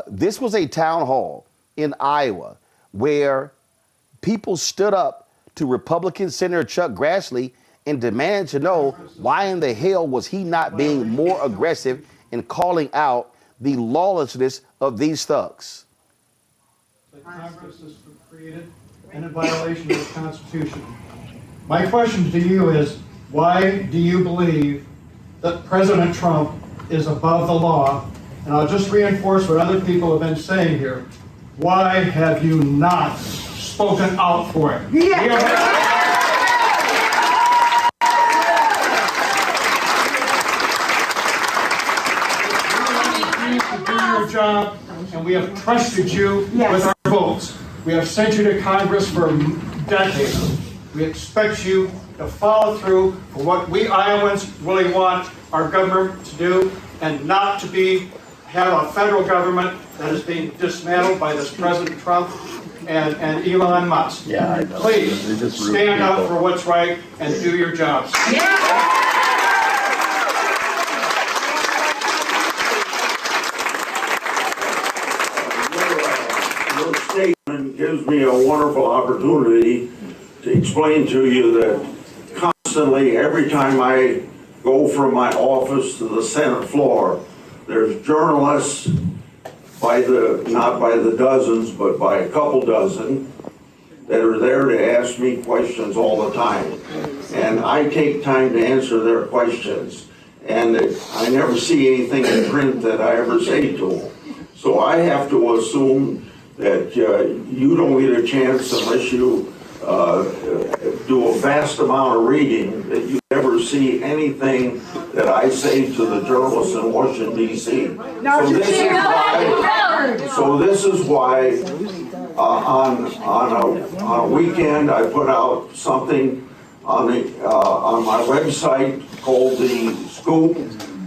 This was a town hall in Iowa where people stood up to Republican Senator Chuck Grassley and demanded to know why in the hell was he not being more aggressive in calling out the lawlessness of these thugs. That Congress is created and in violation of the Constitution. My question to you is, why do you believe that President Trump is above the law? And I'll just reinforce what other people have been saying here. Why have you not spoken out for it? Yeah. To do your job, and we have trusted you with our votes. We have sent you to Congress for decades. We expect you to follow through for what we Iowans really want our government to do, and not to have a federal government that is being dismantled by this President Trump and Elon Musk. Yeah, I know. Please stand up for what's right and do your jobs. Yeah. Your statement gives me a wonderful opportunity to explain to you that constantly, every time I go from my office to the Senate floor, there's journalists not by the dozens, but by a couple dozen, that are there to ask me questions all the time. And I take time to answer their questions. And I never see anything in print that I ever say to them. So I have to assume that you don't get a chance unless you do a vast amount of reading, that you never see anything that I say to the journalists in Washington, D.C. So this is why on a weekend I put out something on my website called The Scoop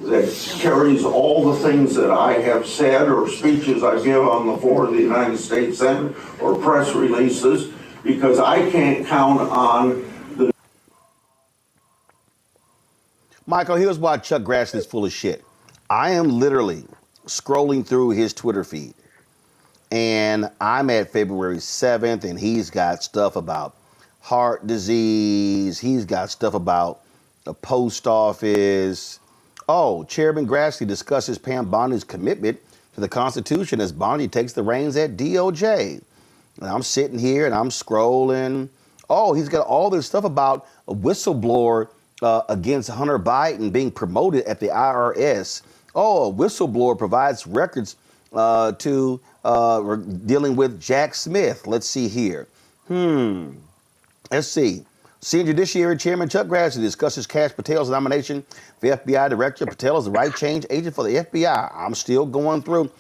that carries all the things that I have said or speeches I give on the floor of the United States Senate or press releases, because I can't count on the... Michael, here's why Chuck Grassley is full of shit. I am literally scrolling through his Twitter feed, and I'm at February 7th, and he's got stuff about heart disease. He's got stuff about the post office. Oh, Chairman Grassley discusses Pam Bondi's commitment to the Constitution as Bondi takes the reins at DOJ. And I'm sitting here and I'm scrolling. Oh, he's got all this stuff about a whistleblower against Hunter Biden being promoted at the IRS. Oh, a whistleblower provides records to dealing with Jack Smith. Let's see here. Let's see. Senior Judiciary Chairman Chuck Grassley discusses Kash Patel's nomination for FBI Director. Patel is the right change agent for the FBI. I'm still going through.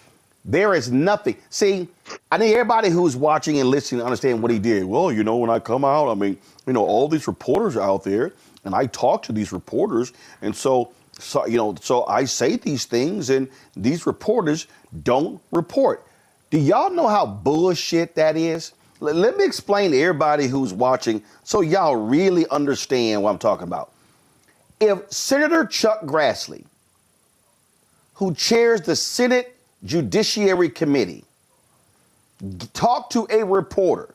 There is nothing. See, I need everybody who's watching and listening to understand what he did. Well, you know, when I come out, I mean, you know, all these reporters are out there, and I talk to these reporters, and so I say these things, and these reporters don't report. Do y'all know how bullshit that is? Let me explain to everybody who's watching so y'all really understand what I'm talking about. If Senator Chuck Grassley, who chairs the Senate Judiciary Committee, talked to a reporter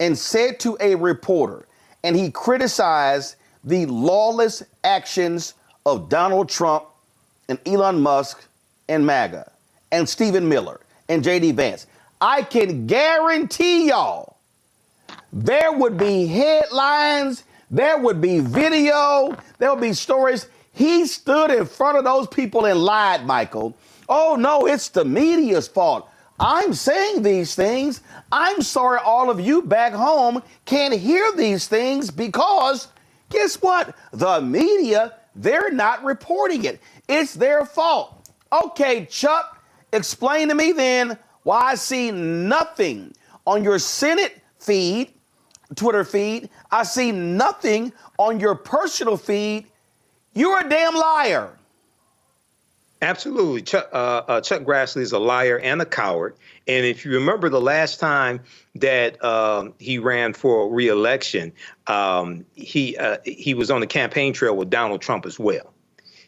and said to a reporter, and he criticized the lawless actions of Donald Trump and Elon Musk and MAGA and Stephen Miller and J.D. Vance, I can guarantee y'all there would be headlines, there would be video, there would be stories. He stood in front of those people and lied, Michael. Oh, no, it's the media's fault. I'm saying these things. I'm sorry all of you back home can't hear these things because guess what? The media, they're not reporting it. It's their fault. Okay, Chuck, explain to me then why I see nothing on your Senate feed, Twitter feed. I see nothing on your personal feed. You're a damn liar. Absolutely. Chuck Grassley is a liar and a coward. And if you remember the last time that he ran for re-election, he was on the campaign trail with Donald Trump as well.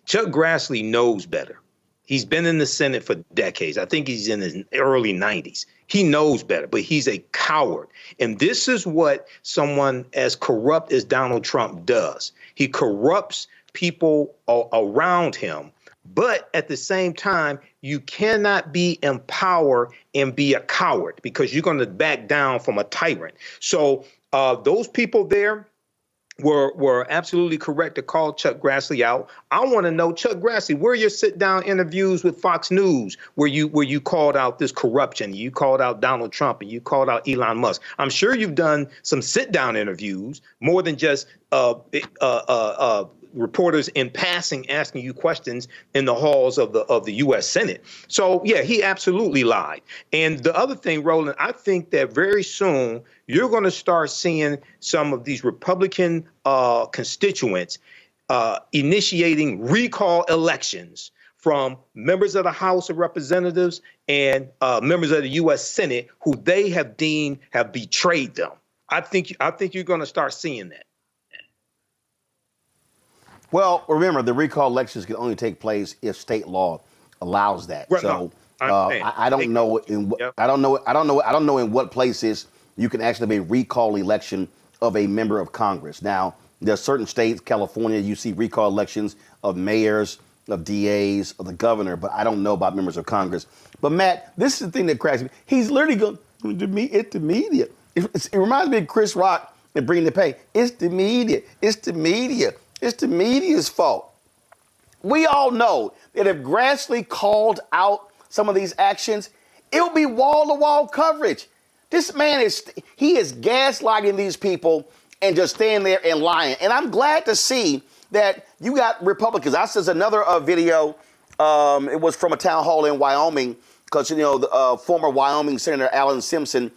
Chuck Grassley knows better. He's been in the Senate for decades. I think he's in his early 90s. He knows better, but he's a coward. And this is what someone as corrupt as Donald Trump does. He corrupts people around him. But at the same time, you cannot be in power and be a coward because you're going to back down from a tyrant. So those people there were absolutely correct to call Chuck Grassley out. I want to know, Chuck Grassley, where are your sit-down interviews with Fox News where you called out this corruption, you called out Donald Trump, and you called out Elon Musk? I'm sure you've done some sit-down interviews, more than just reporters in passing asking you questions in the halls of the U.S. Senate. So, yeah, he absolutely lied. And the other thing, Roland, I think that very soon you're going to start seeing some of these Republican constituents initiating recall elections from members of the House of Representatives and members of the U.S. Senate who they have deemed have betrayed them. I think you're going to start seeing that. Well, remember, the recall elections can only take place if state law allows that. Right, so no, I don't know in what places you can actually have a recall election of a member of Congress. Now, there are certain states, California, you see recall elections of mayors, of DAs, of the governor, but I don't know about members of Congress. But Matt, this is the thing that cracks me. He's literally going to me. It's the media. It reminds me of Chris Rock and Bring the Pay. It's the media. It's the media. It's the media's fault. We all know that if Grassley called out some of these actions, it would be wall-to-wall coverage. This man is gaslighting these people and just standing there and lying. And I'm glad to see that you got Republicans. I saw another video. It was from a town hall in Wyoming because, the former Wyoming Senator Alan Simpson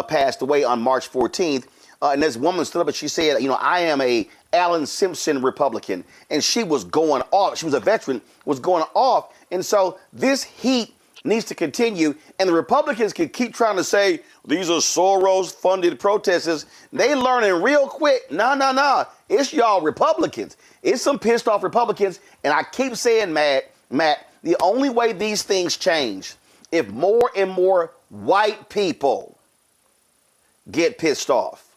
passed away on March 14th. And this woman stood up and she said, I am a Alan Simpson Republican. And she was going off. She was a veteran, was going off. And so this heat needs to continue. And the Republicans can keep trying to say, these are Soros-funded protesters. They learning real quick. No. It's y'all Republicans. It's some pissed off Republicans. And I keep saying, Matt, the only way these things change, if more and more white people get pissed off.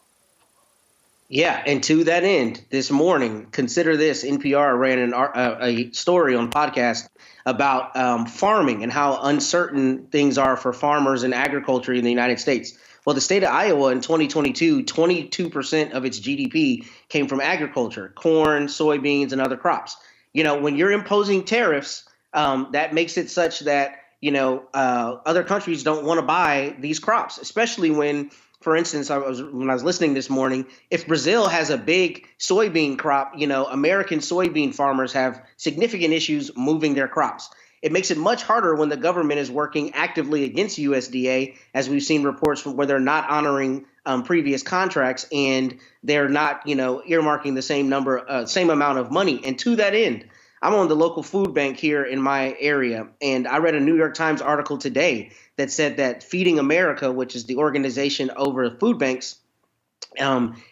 Yeah, and to that end, this morning, consider this, NPR ran a story on podcast about farming and how uncertain things are for farmers and agriculture in the United States. Well, the state of Iowa in 2022, 22% of its GDP came from agriculture, corn, soybeans, and other crops. When you're imposing tariffs, that makes it such that, other countries don't want to buy these crops, especially when, for instance, when I was listening this morning, if Brazil has a big soybean crop, American soybean farmers have significant issues moving their crops. It makes it much harder when the government is working actively against USDA, as we've seen reports from where they're not honoring previous contracts and they're not, earmarking the same amount of money. And to that end, I'm on the local food bank here in my area, and I read a New York Times article today that said that Feeding America, which is the organization over food banks,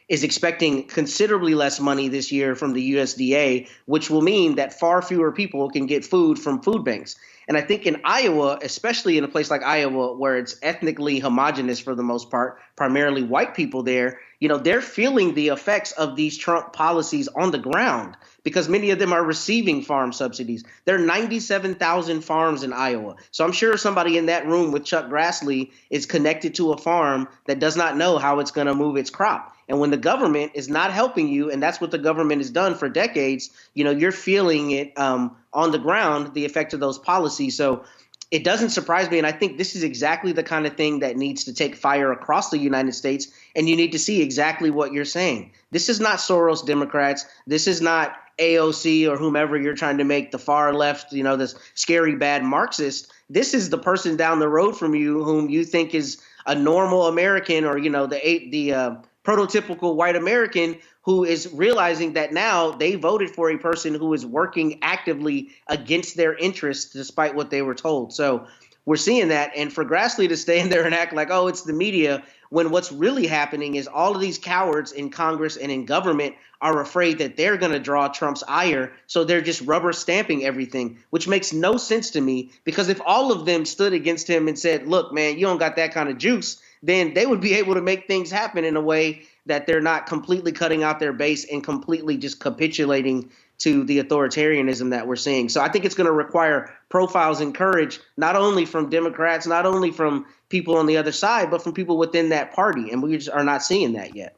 is expecting considerably less money this year from the USDA, which will mean that far fewer people can get food from food banks. And I think in Iowa, especially in a place like Iowa, where it's ethnically homogenous for the most part, primarily white people there, they're feeling the effects of these Trump policies on the ground because many of them are receiving farm subsidies. There are 97,000 farms in Iowa. So I'm sure somebody in that room with Chuck Grassley is connected to a farm that does not know how it's going to move its crop. And when the government is not helping you, and that's what the government has done for decades, you're feeling it on the ground, the effect of those policies. So it doesn't surprise me. And I think this is exactly the kind of thing that needs to take fire across the United States. And you need to see exactly what you're saying. This is not Soros Democrats. This is not AOC or whomever you're trying to make the far left, this scary bad Marxist. This is the person down the road from you whom you think is a normal American or, the prototypical white American who is realizing that now they voted for a person who is working actively against their interests despite what they were told. So we're seeing that. And for Grassley to stand there and act like, oh, it's the media, when what's really happening is all of these cowards in Congress and in government are afraid that they're going to draw Trump's ire. So they're just rubber stamping everything, which makes no sense to me, because if all of them stood against him and said, look, man, you don't got that kind of juice, then they would be able to make things happen in a way that they're not completely cutting out their base and completely just capitulating to the authoritarianism that we're seeing. So I think it's going to require profiles and courage, not only from Democrats, not only from people on the other side, but from people within that party. And we just are not seeing that yet.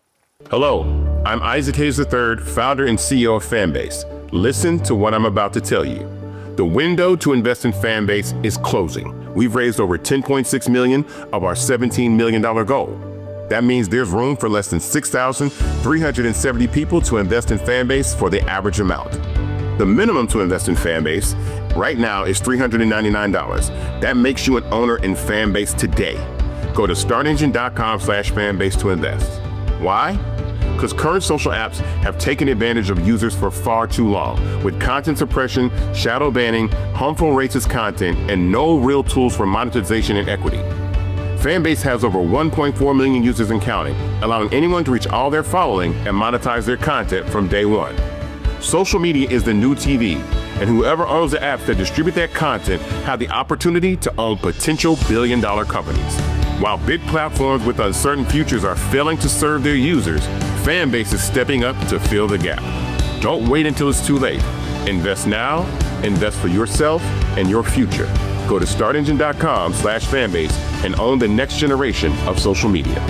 Hello, I'm Isaac Hayes III, founder and CEO of Fanbase. Listen to what I'm about to tell you. The window to invest in Fanbase is closing. We've raised over $10.6 million of our $17 million goal. That means there's room for less than 6,370 people to invest in Fanbase for the average amount. The minimum to invest in Fanbase right now is $399. That makes you an owner in Fanbase today. Go to startengine.com/fanbase to invest. Why? Because current social apps have taken advantage of users for far too long, with content suppression, shadow banning, harmful racist content, and no real tools for monetization and equity. Fanbase has over 1.4 million users and counting, allowing anyone to reach all their following and monetize their content from day one. Social media is the new TV, and whoever owns the apps that distribute that content have the opportunity to own potential billion-dollar companies. While big platforms with uncertain futures are failing to serve their users, Fanbase is stepping up to fill the gap. Don't wait until it's too late. Invest now, invest for yourself and your future. Go to startengine.com/fanbase and own the next generation of social media.